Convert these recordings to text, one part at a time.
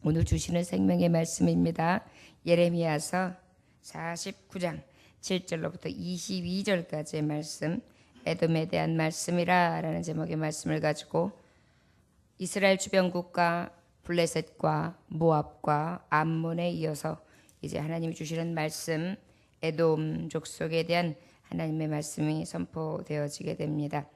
오늘 주시는 생명의 말씀입니다. 예레미야서 49장 7절로부터 22절까지의 말씀, 에돔에 대한 말씀이라 라는 제목의 말씀을 가지고 이스라엘 주변 국가 블레셋과 모압과 암몬에 이어서 이제 하나님이 주시는 말씀, 에돔 족속에 대한 하나님의 말씀이 선포되어지게 됩니다.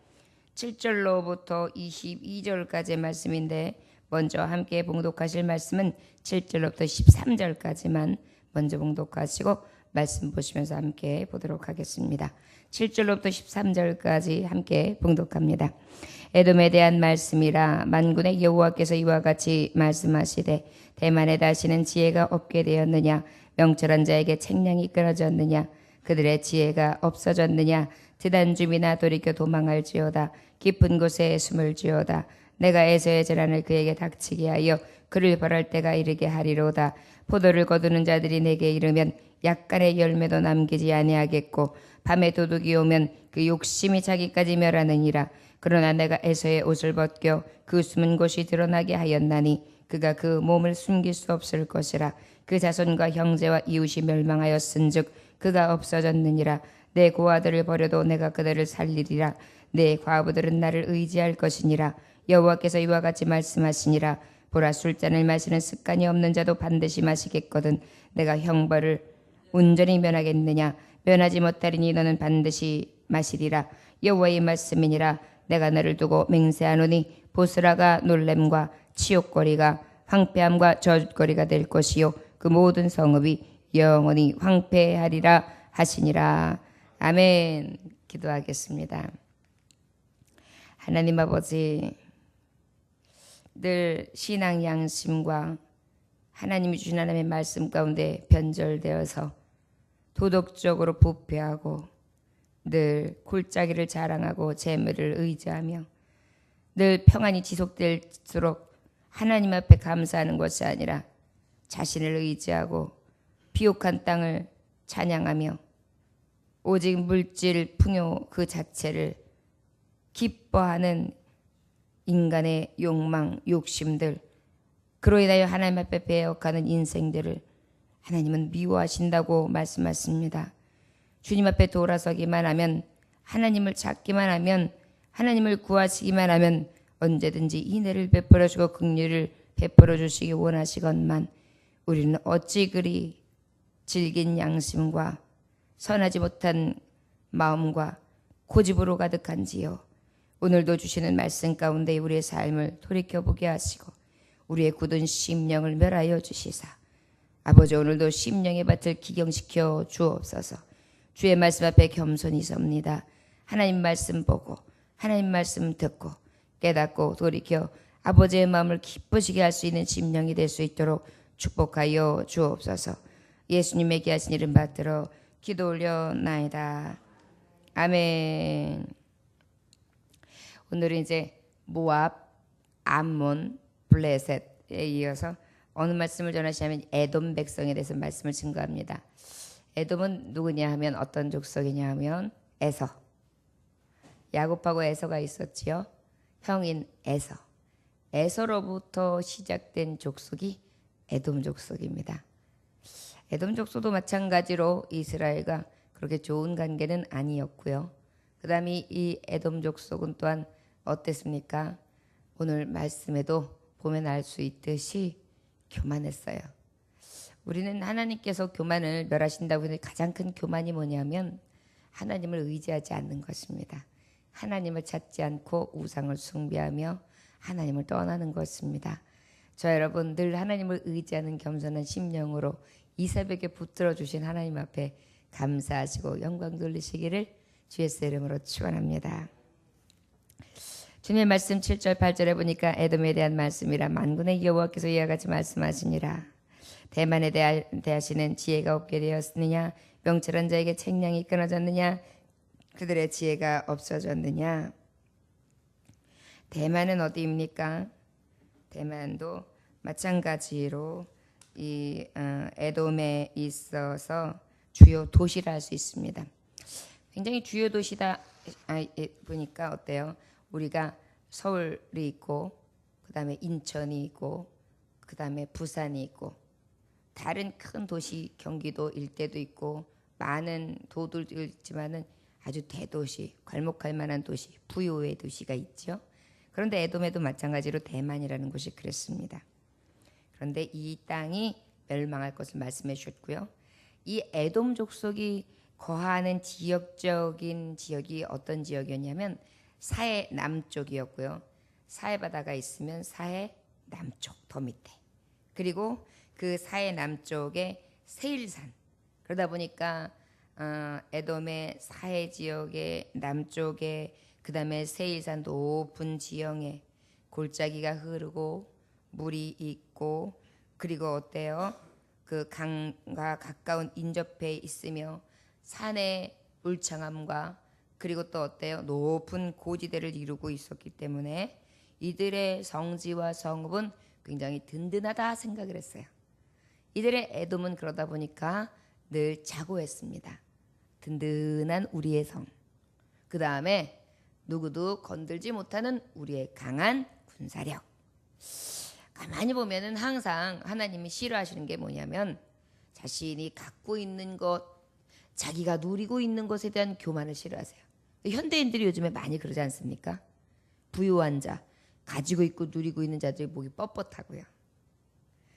7절로부터 22절까지의 말씀인데 먼저 함께 봉독하실 말씀은 7절로부터 13절까지만 먼저 봉독하시고 말씀 보시면서 함께 보도록 하겠습니다. 7절로부터 13절까지 함께 봉독합니다. 에돔에 대한 말씀이라. 만군의 여호와께서 이와 같이 말씀하시되 대만에 다시는 지혜가 없게 되었느냐. 명철한 자에게 책량이 끊어졌느냐. 그들의 지혜가 없어졌느냐. 드단 줌이나 돌이켜 도망할지어다. 깊은 곳에 숨을지어다. 내가 에서의 재난을 그에게 닥치게 하여 그를 벌할 때가 이르게 하리로다. 포도를 거두는 자들이 내게 이르면 약간의 열매도 남기지 아니하겠고 밤에 도둑이 오면 그 욕심이 자기까지 멸하느니라. 그러나 내가 에서의 옷을 벗겨 그 숨은 곳이 드러나게 하였나니 그가 그 몸을 숨길 수 없을 것이라. 그 자손과 형제와 이웃이 멸망하였은즉 그가 없어졌느니라. 내 고아들을 버려도 내가 그들을 살리리라. 내 과부들은 나를 의지할 것이니라. 여호와께서 이와 같이 말씀하시니라. 보라, 술잔을 마시는 습관이 없는 자도 반드시 마시겠거든. 내가 형벌을 온전히 면하겠느냐. 면하지 못하리니 너는 반드시 마시리라. 여호와의 말씀이니라. 내가 너를 두고 맹세하노니 보스라가 놀램과 치욕거리가 황폐함과 저주거리가 될 것이요 그 모든 성읍이 영원히 황폐하리라 하시니라. 아멘. 기도하겠습니다. 하나님 아버지, 늘 신앙 양심과 하나님이 주신 하나님의 말씀 가운데 변절되어서 도덕적으로 부패하고 늘 골짜기를 자랑하고 재물을 의지하며 늘 평안이 지속될수록 하나님 앞에 감사하는 것이 아니라 자신을 의지하고 비옥한 땅을 찬양하며 오직 물질 풍요 그 자체를 기뻐하는 인간의 욕망, 욕심들, 그로 인하여 하나님 앞에 배역하는 인생들을 하나님은 미워하신다고 말씀하십니다. 주님 앞에 돌아서기만 하면, 하나님을 찾기만 하면, 하나님을 구하시기만 하면 언제든지 인애를 베풀어 주고 긍휼을 베풀어 주시기 원하시건만 우리는 어찌 그리 질긴 양심과 선하지 못한 마음과 고집으로 가득한지요. 오늘도 주시는 말씀 가운데 우리의 삶을 돌이켜보게 하시고 우리의 굳은 심령을 멸하여 주시사 아버지, 오늘도 심령의 밭을 기경시켜 주옵소서. 주의 말씀 앞에 겸손히 섭니다. 하나님 말씀 보고 하나님 말씀 듣고 깨닫고 돌이켜 아버지의 마음을 기쁘시게 할 수 있는 심령이 될 수 있도록 축복하여 주옵소서. 예수님의 귀하신 이름 받들어 기도 올려나이다. 아멘. 오늘은 이제 모압, 암몬, 블레셋에 이어서 어느 말씀을 전하시냐면 에돔 백성에 대해서 말씀을 증거합니다. 에돔은 누구냐 하면 어떤 족속이냐 하면 에서. 야곱하고 에서가 있었지요. 형인 에서. 에서로부터 시작된 족속이 에돔 족속입니다. 에돔 족속도 마찬가지로 이스라엘과 그렇게 좋은 관계는 아니었고요. 그 다음에 이 에돔 족속은 또한 어땠습니까? 오늘 말씀에도 보면 알 수 있듯이 교만했어요. 우리는 하나님께서 교만을 멸하신다고 해서 가장 큰 교만이 뭐냐면 하나님을 의지하지 않는 것입니다. 하나님을 찾지 않고 우상을 숭배하며 하나님을 떠나는 것입니다. 저 여러분, 늘 하나님을 의지하는 겸손한 심령으로 이 새벽에 붙들어 주신 하나님 앞에 감사하시고 영광 돌리시기를 주의 이름으로 축원합니다. 주님의 말씀 7절 8절에 보니까 에돔에 대한 말씀이라. 만군의 여호와께서 이와 같이 말씀하시니라. 대만에 대하시는 지혜가 없게 되었느냐. 명철한 자에게 책량이 끊어졌느냐. 그들의 지혜가 없어졌느냐. 대만은 어디입니까? 대만도 마찬가지로 이 에돔에 있어서 주요 도시라 할 수 있습니다. 굉장히 주요 도시다 보니까 어때요? 우리가 서울이 있고 그 다음에 인천이 있고 그 다음에 부산이 있고 다른 큰 도시 경기도 일대도 있고 많은 도들도 있지만은 아주 대도시, 괄목할 만한 도시, 부요의 도시가 있죠. 그런데 에돔에도 마찬가지로 대만이라는 곳이 그랬습니다. 그런데 이 땅이 멸망할 것을 말씀해 주셨고요. 이 에돔 족속이 거하는 지역적인 지역이 어떤 지역이었냐면 사해 남쪽이었고요. 사해 바다가 있으면 사해 남쪽 더 밑에, 그리고 그 사해 남쪽에 세일산, 그러다 보니까 에돔의 사해 지역의 남쪽에 그 다음에 세일산 높은 지형에 골짜기가 흐르고 물이 있고, 그리고 어때요? 그 강과 가까운 인접해 있으며 산의 울창함과 그리고 또 어때요? 높은 고지대를 이루고 있었기 때문에 이들의 성지와 성읍은 굉장히 든든하다 생각을 했어요. 이들의 에돔은 그러다 보니까 늘 자고했습니다. 든든한 우리의 성, 그 다음에 누구도 건들지 못하는 우리의 강한 군사력. 가만히 보면은 항상 하나님이 싫어하시는 게 뭐냐면 자신이 갖고 있는 것, 자기가 누리고 있는 것에 대한 교만을 싫어하세요. 현대인들이 요즘에 많이 그러지 않습니까? 부유한 자, 가지고 있고 누리고 있는 자들이 목이 뻣뻣하고요.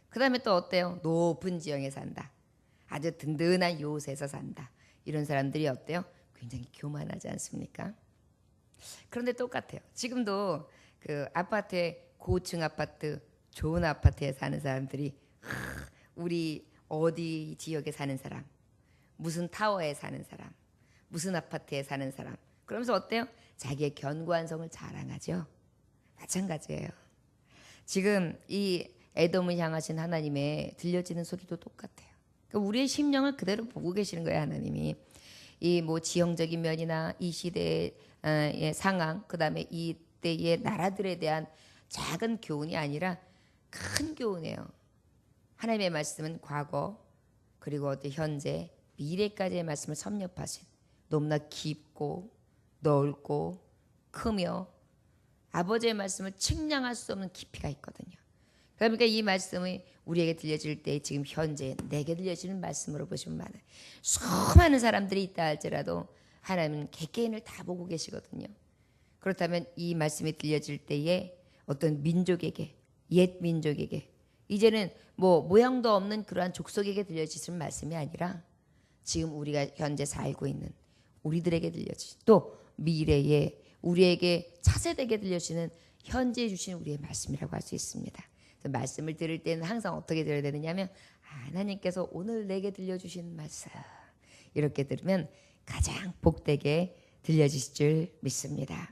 그 다음에 또 어때요? 높은 지형에 산다, 아주 든든한 요새에서 산다, 이런 사람들이 어때요? 굉장히 교만하지 않습니까? 그런데 똑같아요. 지금도 그 아파트에, 고층 아파트, 좋은 아파트에 사는 사람들이 우리 어디 지역에 사는 사람, 무슨 타워에 사는 사람, 무슨 아파트에 사는 사람, 그러면서 어때요? 자기의 견고한 성을 자랑하죠. 마찬가지예요. 지금 이 에돔을 향하신 하나님의 들려지는 소리도 똑같아요. 그러니까 우리의 심령을 그대로 보고 계시는 거예요, 하나님이. 이 뭐 지형적인 면이나 이 시대의 상황, 그 다음에 이때의 나라들에 대한 작은 교훈이 아니라 큰 교훈이에요. 하나님의 말씀은 과거, 그리고 어때 현재, 미래까지의 말씀을 섭렵하신 너무나 깊고 넓고 크며 아버지의 말씀을 측량할 수 없는 깊이가 있거든요. 그러니까 이 말씀이 우리에게 들려질 때 지금 현재 내게 들려지는 말씀으로 보시면 많아요. 수많은 사람들이 있다 할지라도 하나님은 개개인을 다 보고 계시거든요. 그렇다면 이 말씀이 들려질 때에 어떤 민족에게, 옛 민족에게, 이제는 뭐 모양도 없는 그러한 족속에게 들려지는 말씀이 아니라 지금 우리가 현재 살고 있는 우리들에게 들려지신, 또 미래에 우리에게 차세대에게 들려지는 현재 주신 우리의 말씀이라고 할 수 있습니다. 말씀을 들을 때는 항상 어떻게 들어야 되느냐면 하나님께서 오늘 내게 들려주신 말씀, 이렇게 들으면 가장 복되게 들려지실 줄 믿습니다.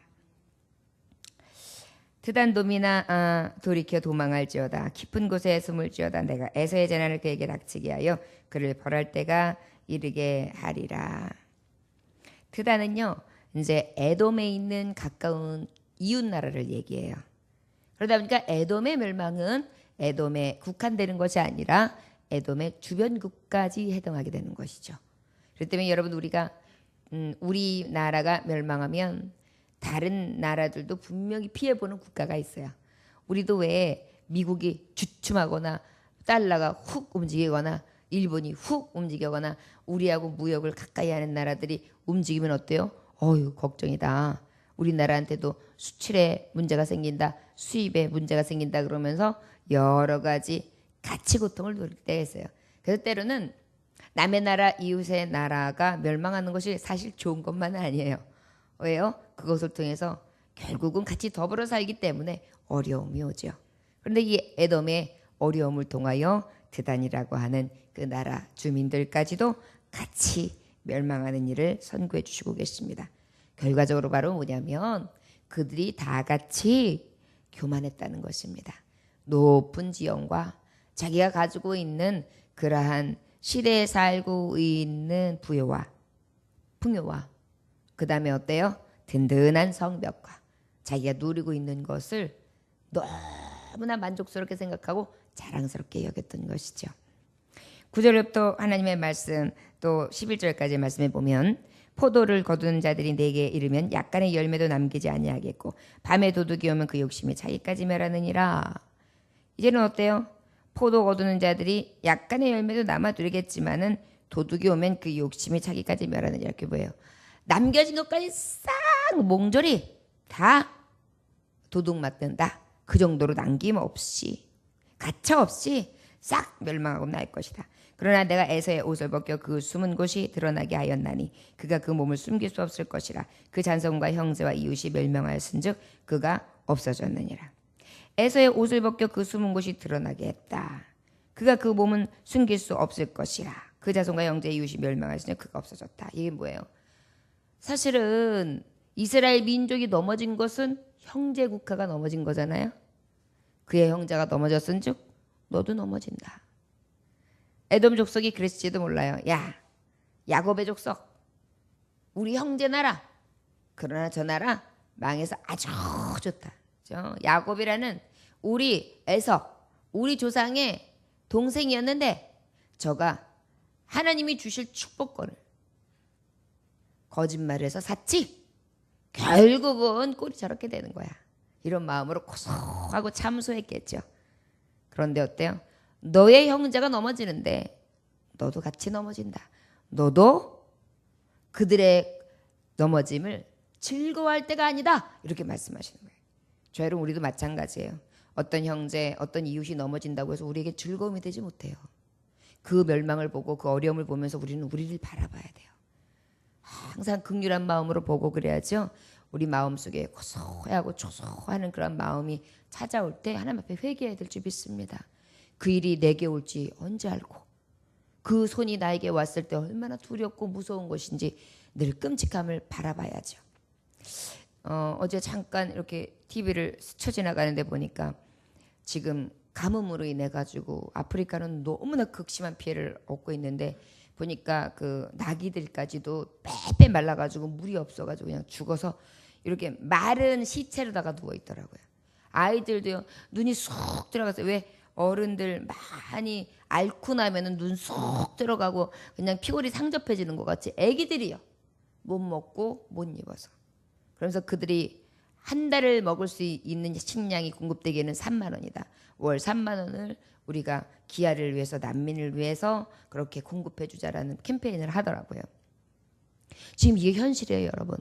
드단돔이나 돌이켜 도망할지어다, 깊은 곳에 숨을지어다, 내가 에서의 재난을 그에게 닥치게 하여 그를 벌할 때가 이르게 하리라. 드단은요 이제 에돔에 있는 가까운 이웃 나라를 얘기해요. 그러다 보니까 에돔의 멸망은 에돔에 국한되는 것이 아니라 에돔의 주변국까지 해당하게 되는 것이죠. 그렇기 때문에 여러분, 우리가 우리나라가 멸망하면 다른 나라들도 분명히 피해보는 국가가 있어요. 우리도 왜 미국이 주춤하거나 달러가 훅 움직이거나 일본이 훅 움직이거나 우리하고 무역을 가까이 하는 나라들이 움직이면 어때요? 어휴, 걱정이다. 우리나라한테도 수출에 문제가 생긴다, 수입에 문제가 생긴다, 그러면서 여러 가지 가치 고통을 누릴 때가 있어요. 그래서 때로는 남의 나라, 이웃의 나라가 멸망하는 것이 사실 좋은 것만은 아니에요. 왜요? 그것을 통해서 결국은 같이 더불어 살기 때문에 어려움이 오죠. 그런데 이 에돔의 어려움을 통하여 드단이라고 하는 그 나라 주민들까지도 같이 멸망하는 일을 선고해 주시고 계십니다. 결과적으로 바로 뭐냐면 그들이 다 같이 교만했다는 것입니다. 높은 지형과 자기가 가지고 있는 그러한 시대에 살고 있는 부여와 풍요와 그 다음에 어때요? 든든한 성벽과 자기가 누리고 있는 것을 너무나 만족스럽게 생각하고 자랑스럽게 여겼던 것이죠. 9절부터 하나님의 말씀, 또 11절까지의 말씀에 보면 포도를 거두는 자들이 내게 이르면 약간의 열매도 남기지 아니하겠고 밤에 도둑이 오면 그 욕심이 자기까지 멸하느니라. 이제는 어때요? 포도 거두는 자들이 약간의 열매도 남아두겠지만은 도둑이 오면 그 욕심이 자기까지 멸하느니라. 이렇게 뭐예요? 남겨진 것까지 싹 몽졸이 다 도둑 맞는다. 그 정도로 남김없이 가차없이 싹 멸망하고 날 것이다. 그러나 내가 에서의 옷을 벗겨 그 숨은 곳이 드러나게 하였나니 그가 그 몸을 숨길 수 없을 것이라. 그 잔손과 형제와 이웃이 멸망하였은즉 그가 없어졌느니라. 에서의 옷을 벗겨 그 숨은 곳이 드러나게 했다. 그가 그 몸은 숨길 수 없을 것이라. 그 자손과 형제 이웃이 멸망하였으니 그가 없어졌다. 이게 뭐예요? 사실은 이스라엘 민족이 넘어진 것은 형제 국가가 넘어진 거잖아요. 그의 형제가 넘어졌은즉 너도 넘어진다. 에돔 족속이 그랬을지도 몰라요. 야, 야곱의 족속, 우리 형제 나라. 그러나 저 나라 망해서 아주 좋다. 야곱이라는 우리 에서 우리 조상의 동생이었는데 저가 하나님이 주실 축복권을 거짓말을 해서 샀지. 결국은 꼴이 저렇게 되는 거야. 이런 마음으로 고소하고 참소했겠죠. 그런데 어때요? 너의 형제가 넘어지는데 너도 같이 넘어진다. 너도 그들의 넘어짐을 즐거워할 때가 아니다. 이렇게 말씀하시는 거예요. 저 여러분, 우리도 마찬가지예요. 어떤 형제, 어떤 이웃이 넘어진다고 해서 우리에게 즐거움이 되지 못해요. 그 멸망을 보고 그 어려움을 보면서 우리는 우리를 바라봐야 돼요. 항상 긍휼한 마음으로 보고 그래야죠. 우리 마음속에 고소하고 조소하는 그런 마음이 찾아올 때 하나님 앞에 회개해야 될 줄 믿습니다. 그 일이 내게 올지 언제 알고, 그 손이 나에게 왔을 때 얼마나 두렵고 무서운 것인지 늘 끔찍함을 바라봐야죠. 어제 잠깐 이렇게 TV를 스쳐 지나가는데 보니까 지금 가뭄으로 인해 가지고 아프리카는 너무나 극심한 피해를 얻고 있는데 보니까 그 나귀들까지도 빼빼 말라가지고 물이 없어가지고 그냥 죽어서 이렇게 마른 시체로다가 누워 있더라고요. 아이들도요, 눈이 쏙 들어가서, 왜 어른들 많이 앓고 나면은 눈 쏙 들어가고 그냥 피골이 상접해지는 것 같이 애기들이요, 못 먹고 못 입어서. 그러면서 그들이 한 달을 먹을 수 있는 식량이 공급되기에는 3만 원이다. 월 3만 원을 우리가 기아를 위해서, 난민을 위해서 그렇게 공급해 주자라는 캠페인을 하더라고요. 지금 이게 현실이에요, 여러분.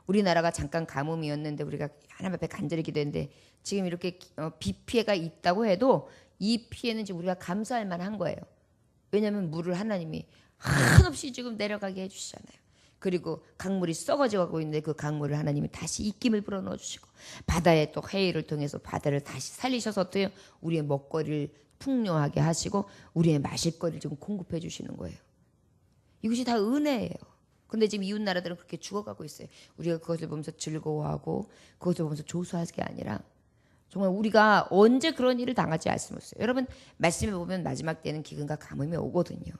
우리나라가 잠깐 가뭄이었는데 우리가 하나님 앞에 간절히 기도했는데 지금 이렇게 비 피해가 있다고 해도 이 피해는 지금 우리가 감사할 만한 거예요. 왜냐하면 물을 하나님이 한없이 지금 내려가게 해주시잖아요. 그리고 강물이 썩어져 가고 있는데 그 강물을 하나님이 다시 입김을 불어넣어 주시고, 바다에 또 해일을 통해서 바다를 다시 살리셔서 또 우리의 먹거리를 풍요하게 하시고 우리의 마실 거리를 지금 공급해 주시는 거예요. 이것이 다 은혜예요. 근데 지금 이웃 나라들은 그렇게 죽어가고 있어요. 우리가 그것을 보면서 즐거워하고 그것을 보면서 조소할 게 아니라 정말 우리가 언제 그런 일을 당하지 않았어요. 여러분, 말씀에 보면 마지막 때는 기근과 가뭄이 오거든요.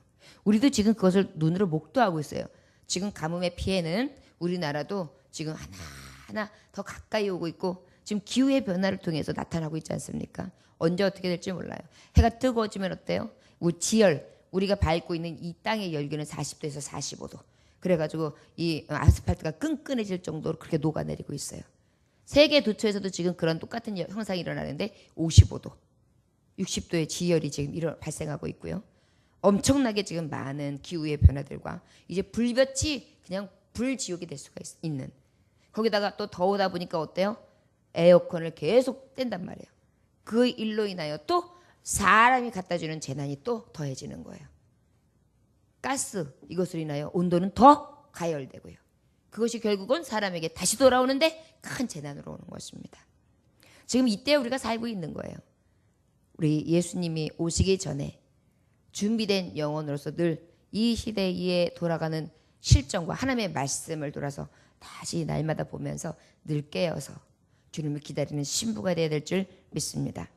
우리도 지금 그것을 눈으로 목도하고 있어요. 지금 가뭄의 피해는 우리나라도 지금 하나하나 더 가까이 오고 있고 지금 기후의 변화를 통해서 나타나고 있지 않습니까? 언제 어떻게 될지 몰라요. 해가 뜨거워지면 어때요? 지열, 우리가 밟고 있는 이 땅의 열기는 40도에서 45도. 그래가지고 이 아스팔트가 끈끈해질 정도로 그렇게 녹아내리고 있어요. 세계 도처에서도 지금 그런 똑같은 현상이 일어나는데 55도, 60도의 지열이 지금 발생하고 있고요. 엄청나게 지금 많은 기후의 변화들과 이제 불볕이 그냥 불지옥이 될 수가 있는, 거기다가 또 더우다 보니까 어때요? 에어컨을 계속 뗀단 말이에요. 그 일로 인하여 또 사람이 갖다 주는 재난이 또 더해지는 거예요. 가스, 이것으로 인하여 온도는 더 가열되고요. 그것이 결국은 사람에게 다시 돌아오는데 큰 재난으로 오는 것입니다. 지금 이때 우리가 살고 있는 거예요. 우리 예수님이 오시기 전에 준비된 영혼으로서 늘 이 시대에 돌아가는 실정과 하나님의 말씀을 돌아서 다시 날마다 보면서 늘 깨어서 주님을 기다리는 신부가 되어야 될 줄 믿습니다.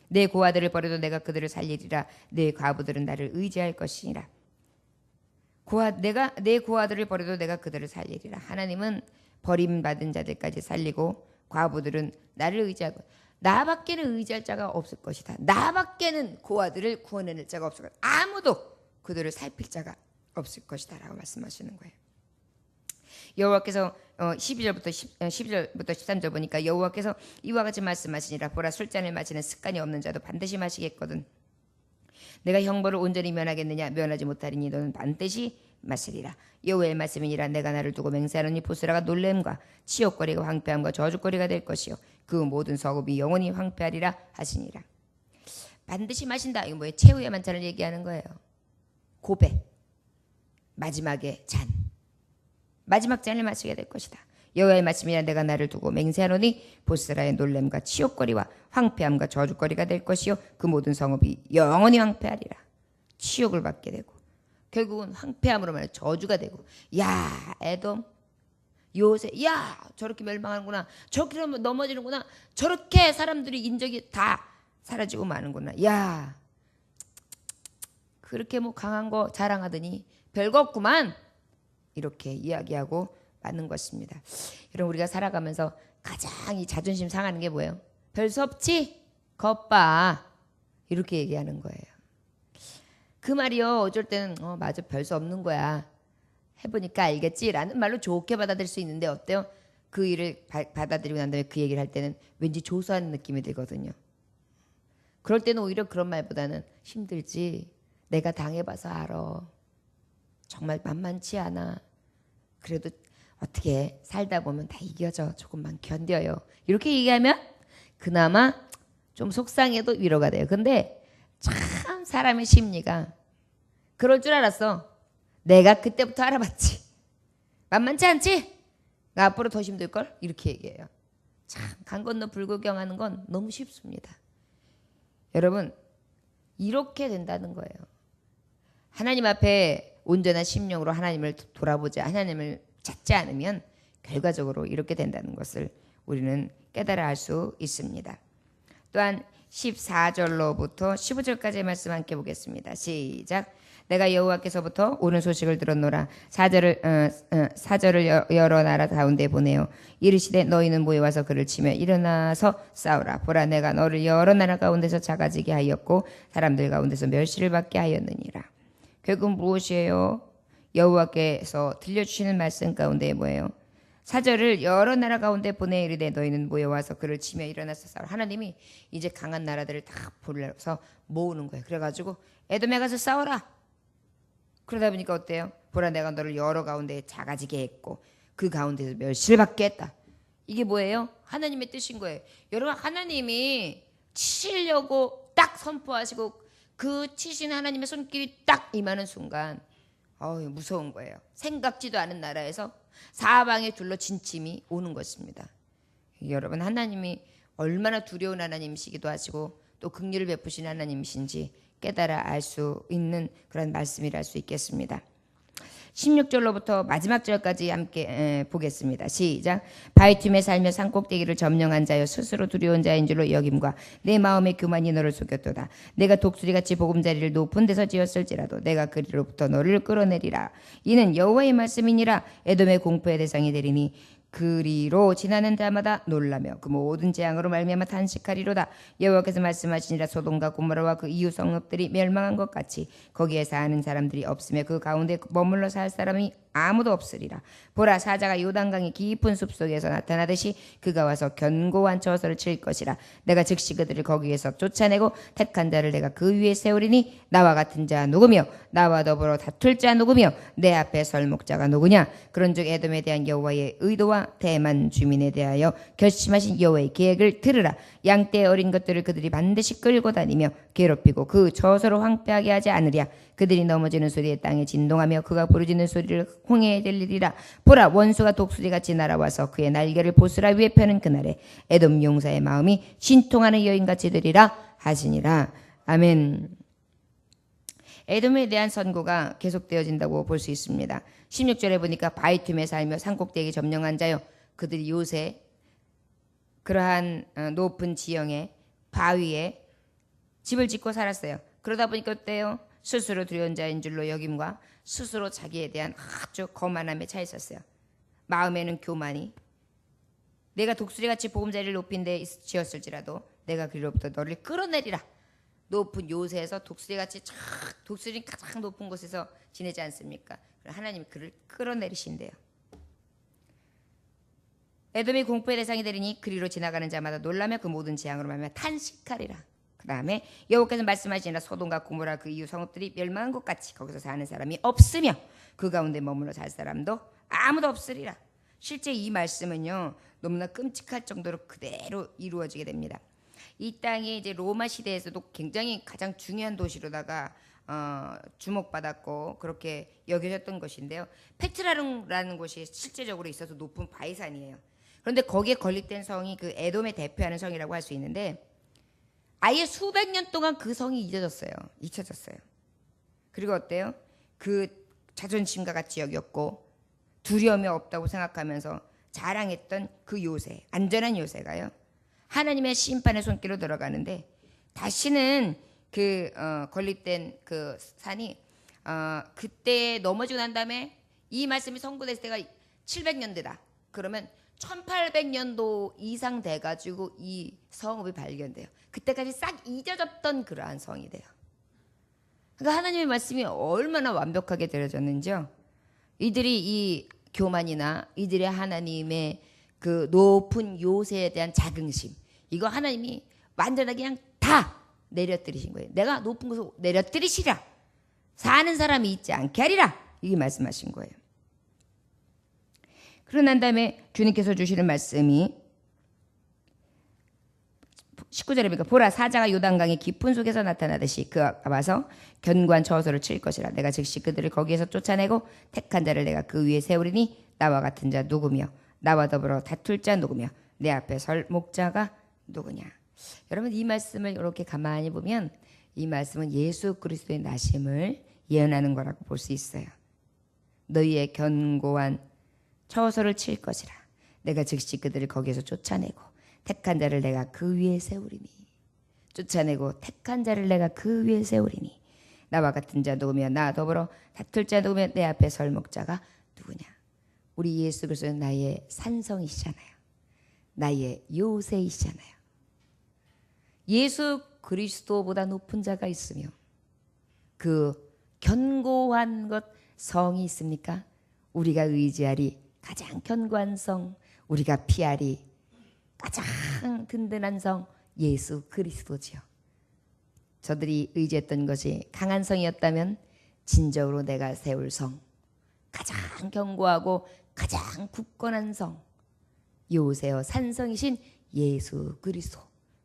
내 고아들을 버려도 내가 그들을 살리리라. 내 과부들은 나를 의지할 것이니라. 내 고아들을 버려도 내가 그들을 살리리라. 하나님은 버림받은 자들까지 살리고 과부들은 나를 의지하고, 나밖에는 의지할 자가 없을 것이다. 나밖에는 고아들을 구원해낼 자가 없을 것이다. 아무도 그들을 살필 자가 없을 것이다 라고 말씀하시는 거예요. 여호와께서 12절부터 13절 보니까 여호와께서 이와 같이 말씀하시니라. 보라, 술잔을 마시는 습관이 없는 자도 반드시 마시겠거든. 내가 형벌을 온전히 면하겠느냐? 면하지 못하리니 너는 반드시 마시리라. 여호와의 말씀이니라. 내가 나를 두고 맹세하노니 보스라가 놀램과 치욕거리가 황폐함과 저주거리가 될 것이요 그 모든 성읍이 영원히 황폐하리라 하시니라. 반드시 마신다. 이거 뭐예요? 최후의 만찬을 얘기하는 거예요. 고백. 마지막에 잔. 마지막 잔을 마시게 될 것이다. 여호와의 말씀이라. 내가 나를 두고 맹세하노니 보스라의 놀램과 치욕거리와 황폐함과 저주거리가 될 것이요 그 모든 성읍이 영원히 황폐하리라. 치욕을 받게 되고 결국은 황폐함으로 말해 저주가 되고, 야 에돔 요새 야 저렇게 멸망하는구나, 저렇게 넘어지는구나, 저렇게 사람들이 인적이 다 사라지고 마는구나, 야 그렇게 뭐 강한 거 자랑하더니 별거 없구만, 이렇게 이야기하고 맞는 것입니다. 여러분, 우리가 살아가면서 가장 이 자존심 상하는 게 뭐예요? 별 수 없지? 겉봐, 이렇게 얘기하는 거예요. 그 말이요, 어쩔 때는 맞아, 별 수 없는 거야, 해보니까 알겠지 라는 말로 좋게 받아들일 수 있는데, 어때요? 그 일을 받아들이고 난 다음에 그 얘기를 할 때는 왠지 조소하는 느낌이 들거든요. 그럴 때는 오히려 그런 말보다는 힘들지, 내가 당해봐서 알아, 정말 만만치 않아, 그래도 어떻게 살다 보면 다 이겨져, 조금만 견뎌요, 이렇게 얘기하면 그나마 좀 속상해도 위로가 돼요. 근데 참 사람의 심리가 그럴 줄 알았어. 내가 그때부터 알아봤지. 만만치 않지? 나 앞으로 더 힘들걸? 이렇게 얘기해요. 참 강 건너 불구경하는 건 너무 쉽습니다. 여러분, 이렇게 된다는 거예요. 하나님 앞에 온전한 심령으로 하나님을 돌아보지, 하나님을 찾지 않으면 결과적으로 이렇게 된다는 것을 우리는 깨달아 알 수 있습니다. 또한 14절로부터 15절까지의 말씀 함께 보겠습니다. 시작. 내가 여호와께서부터 오는 소식을 들었노라. 사절을 여러 나라 가운데 보내어 이르시되 너희는 모여와서 그를 치며 일어나서 싸우라. 보라, 내가 너를 여러 나라 가운데서 작아지게 하였고 사람들 가운데서 멸시를 받게 하였느니라. 결국 무엇이에요? 여호와께서 들려주시는 말씀 가운데 뭐예요? 사절을 여러 나라 가운데 보내 이르되 너희는 모여와서 그를 치며 일어나서 싸우라. 하나님이 이제 강한 나라들을 다 불러서 모으는 거예요. 그래가지고 에돔에 가서 싸워라. 그러다 보니까 어때요? 보라, 내가 너를 여러 가운데 작아지게 했고 그 가운데서 멸시를 받게 했다. 이게 뭐예요? 하나님의 뜻인 거예요. 여러분, 하나님이 치시려고 딱 선포하시고 그 치신 하나님의 손길이 딱 임하는 순간 무서운 거예요. 생각지도 않은 나라에서 사방에 둘러 진침이 오는 것입니다. 여러분, 하나님이 얼마나 두려운 하나님이시기도 하시고 또 긍휼을 베푸신 하나님이신지 깨달아 알 수 있는 그런 말씀이라 할 수 있겠습니다. 16절로부터 마지막 절까지 함께 보겠습니다. 시작. 바위 틈에 살며 산꼭대기를 점령한 자여 스스로 두려운 자인 줄로 여김과 내 마음의 교만이 너를 속였도다. 내가 독수리같이 보금자리를 높은 데서 지었을지라도 내가 그리로부터 너를 끌어내리라. 이는 여호와의 말씀이니라. 에돔의 공포의 대상이 되리니 그리로 지나는 자마다 놀라며 그 모든 재앙으로 말미암아 탄식하리로다. 여호와께서 말씀하시니라. 소돔과 고모라와 그 이웃 성읍들이 멸망한 것 같이 거기에 사는 사람들이 없으며 그 가운데 머물러 살 사람이 아무도 없으리라. 보라, 사자가 요단강의 깊은 숲속에서 나타나듯이 그가 와서 견고한 저서를 칠 것이라. 내가 즉시 그들을 거기에서 쫓아내고 택한 자를 내가 그 위에 세우리니 나와 같은 자 누구며 나와 더불어 다툴 자 누구며 내 앞에 설 목자가 누구냐. 그런즉 에돔에 대한 여호와의 의도와 대만 주민에 대하여 결심하신 여호와의 계획을 들으라. 양떼 어린 것들을 그들이 반드시 끌고 다니며 괴롭히고 그 저서로 황폐하게 하지 않으랴. 그들이 넘어지는 소리에 땅에 진동하며 그가 부르짖는 소리를 홍해에 들리리라. 보라, 원수가 독수리같이 날아와서 그의 날개를 보스라 위에 펴는 그날에 에돔 용사의 마음이 신통하는 여인같이 되리라 하시니라. 아멘. 에돔에 대한 선고가 계속되어진다고 볼 수 있습니다. 16절에 보니까 바위 틈에 살며 산꼭대기 점령한 자요. 그들이 요새 그러한 높은 지형에 바위에 집을 짓고 살았어요. 그러다 보니까 어때요? 스스로 두려운 자인 줄로 여김과 스스로 자기에 대한 아주 거만함에 차 있었어요. 마음에는 교만이, 내가 독수리같이 보금자리를 높인 데 지었을지라도 내가 그리로부터 너를 끌어내리라. 높은 요새에서 독수리같이 독수리 가장 높은 곳에서 지내지 않습니까? 하나님이 그를 끌어내리신대요. 에돔이 공포의 대상이 되리니 그리로 지나가는 자마다 놀라며 그 모든 재앙으로 말미암아 탄식하리라. 그 다음에 여호와께서 말씀하시니라 소돔과 고모라 그 이후 성읍들이 멸망한 것 같이 거기서 사는 사람이 없으며 그 가운데 머물러 살 사람도 아무도 없으리라. 실제 이 말씀은요 너무나 끔찍할 정도로 그대로 이루어지게 됩니다. 이 땅이 이제 로마 시대에서도 굉장히 가장 중요한 도시로다가 주목받았고 그렇게 여겨졌던 것인데요. 페트라라는 곳이 실제적으로 있어서 높은 바위산이에요. 그런데 거기에 건립된 성이 그 에돔의 대표하는 성이라고 할 수 있는데 아예 수백 년 동안 그 성이 잊혀졌어요. 그리고 어때요? 그 자존심과 같이 여겼고 두려움이 없다고 생각하면서 자랑했던 그 요새, 안전한 요새가요. 하나님의 심판의 손길로 들어가는데 다시는 그 건립된 그 산이 그때 넘어지고 난 다음에 이 말씀이 선고됐을 때가 700년대다. 그러면 1800년도 이상 돼가지고 이 성읍이 발견돼요. 그때까지 싹 잊어졌던 그러한 성이 돼요. 그러니까 하나님의 말씀이 얼마나 완벽하게 들어졌는지요. 이들이 이 교만이나 이들의 하나님의 그 높은 요새에 대한 자긍심, 이거 하나님이 완전하게 그냥 다 내려뜨리신 거예요. 내가 높은 곳을 내려뜨리시라. 사는 사람이 있지 않게 하리라. 이게 말씀하신 거예요. 그러고 난 다음에 주님께서 주시는 말씀이 19절에 보니까 보라 사자가 요단강의 깊은 속에서 나타나듯이 그가 와서 견고한 처소를 칠 것이라. 내가 즉시 그들을 거기에서 쫓아내고 택한 자를 내가 그 위에 세우리니 나와 같은 자 누구며 나와 더불어 다툴 자 누구며 내 앞에 설 목자가 누구냐. 여러분 이 말씀을 이렇게 가만히 보면 이 말씀은 예수 그리스도의 나심을 예언하는 거라고 볼 수 있어요. 너희의 견고한 처소를 칠 것이라. 내가 즉시 그들을 거기에서 쫓아내고 택한 자를 내가 그 위에 세우리니. 쫓아내고 택한 자를 내가 그 위에 세우리니. 나와 같은 자 누구며 나 더불어 다툴 자 누구며 내 앞에 설 목자가 누구냐. 우리 예수 그리스도는 나의 산성이시잖아요. 나의 요새이시잖아요. 예수 그리스도보다 높은 자가 있으며 그 견고한 것 성이 있습니까? 우리가 의지하리 가장 견고한 성, 우리가 피하리 가장 든든한 성 예수 그리스도지요. 저들이 의지했던 것이 강한 성이었다면 진정으로 내가 세울 성, 가장 견고하고 가장 굳건한 성, 요새여 산성이신 예수 그리스도,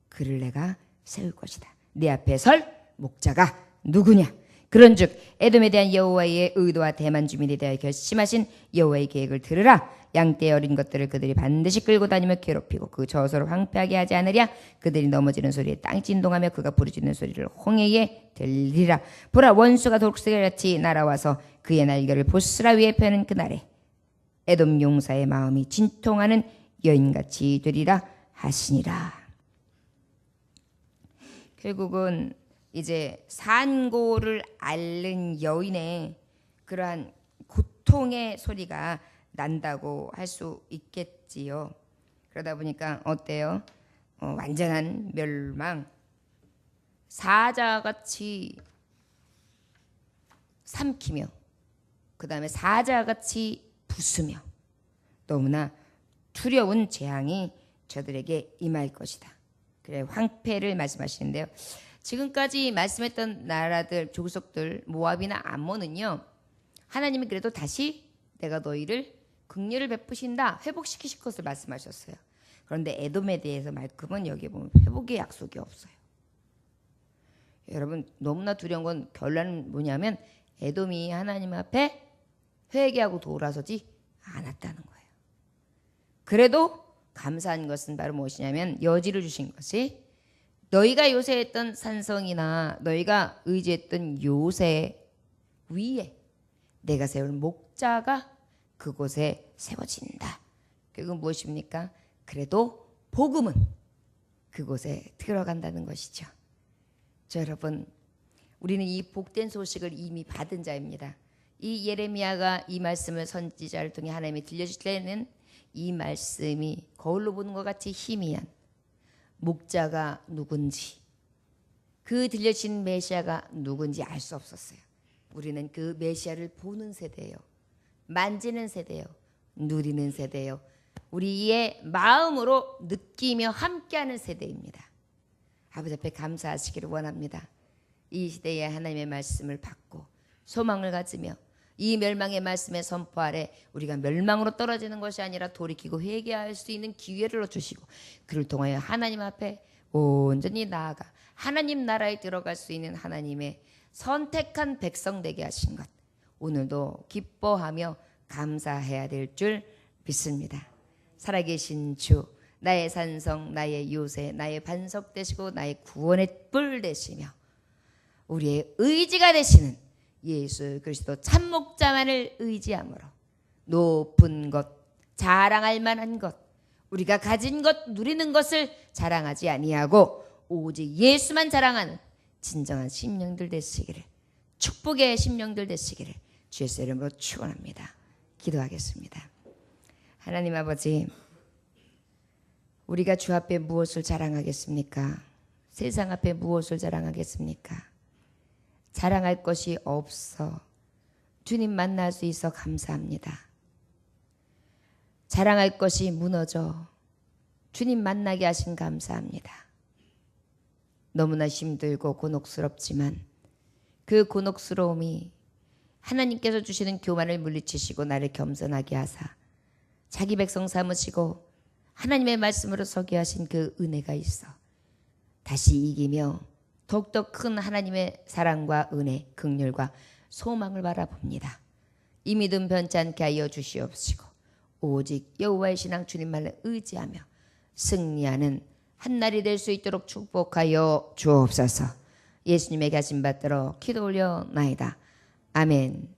그를 내가 세울 것이다. 내 앞에 설 목자가 누구냐. 그런즉 에돔에 대한 여호와의 의도와 대만 주민에 대하여 결심하신 여호와의 계획을 들으라. 양떼 어린 것들을 그들이 반드시 끌고 다니며 괴롭히고 그 저소를 황폐하게 하지 않으랴. 그들이 넘어지는 소리에 땅이 진동하며 그가 부르짖는 소리를 홍해에 들리라. 보라 원수가 독수리같이 날아와서 그의 날개를 보스라 위에 펴는 그날에 에돔 용사의 마음이 진통하는 여인같이 되리라 하시니라. 결국은 이제 산고를 앓는 여인의 그러한 고통의 소리가 난다고 할 수 있겠지요. 그러다 보니까 어때요? 완전한 멸망, 사자같이 삼키며 그 다음에 사자같이 부수며 너무나 두려운 재앙이 저들에게 임할 것이다. 그래 황폐를 말씀하시는데요. 지금까지 말씀했던 나라들, 족속들, 모압이나 암몬은요, 하나님이 그래도 다시 내가 너희를 긍휼을 베푸신다, 회복시키실 것을 말씀하셨어요. 그런데 에돔에 대해서만큼은 여기에 보면 회복의 약속이 없어요. 여러분 너무나 두려운 건 결론은 뭐냐면 에돔이 하나님 앞에 회개하고 돌아서지 않았다는 거예요. 그래도 감사한 것은 바로 무엇이냐면 여지를 주신 것이 너희가 요새 했던 산성이나 너희가 의지했던 요새 위에 내가 세울 목자가 그곳에 세워진다. 그건 무엇입니까? 그래도 복음은 그곳에 들어간다는 것이죠. 자, 여러분 우리는 이 복된 소식을 이미 받은 자입니다. 이 예레미야가 이 말씀을 선지자를 통해 하나님이 들려주실 때는 이 말씀이 거울로 보는 것 같이 희미한 목자가 누군지, 그 들려진 메시아가 누군지 알 수 없었어요. 우리는 그 메시아를 보는 세대예요. 만지는 세대예요. 누리는 세대예요. 우리의 마음으로 느끼며 함께하는 세대입니다. 아버지 앞에 감사하시기를 원합니다. 이 시대에 하나님의 말씀을 받고 소망을 가지며 이 멸망의 말씀의 선포 아래 우리가 멸망으로 떨어지는 것이 아니라 돌이키고 회개할 수 있는 기회를 주시고 그를 통하여 하나님 앞에 온전히 나아가 하나님 나라에 들어갈 수 있는 하나님의 선택한 백성 되게 하신 것 오늘도 기뻐하며 감사해야 될 줄 믿습니다. 살아계신 주 나의 산성 나의 요새 나의 반석 되시고 나의 구원의 뿔 되시며 우리의 의지가 되시는 예수 그리스도 참목자만을 의지함으로 높은 것 자랑할 만한 것 우리가 가진 것 누리는 것을 자랑하지 아니하고 오직 예수만 자랑하는 진정한 심령들 되시기를 축복의 심령들 되시기를 주의 이름으로 축원합니다. 기도하겠습니다. 하나님 아버지 우리가 주 앞에 무엇을 자랑하겠습니까? 세상 앞에 무엇을 자랑하겠습니까? 자랑할 것이 없어 주님 만날 수 있어 감사합니다. 자랑할 것이 무너져 주님 만나게 하신 감사합니다. 너무나 힘들고 곤혹스럽지만 그 곤혹스러움이 하나님께서 주시는 교만을 물리치시고 나를 겸손하게 하사 자기 백성 삼으시고 하나님의 말씀으로 서게 하신 그 은혜가 있어 다시 이기며 더욱더 큰 하나님의 사랑과 은혜, 긍휼과 소망을 바라봅니다. 이 믿음 변치 않게 하여 주시옵시고 오직 여호와의 신앙 주님만을 의지하며 승리하는 한날이 될 수 있도록 축복하여 주옵소서. 예수님의 가신 받들어 기도 올려나이다. 아멘.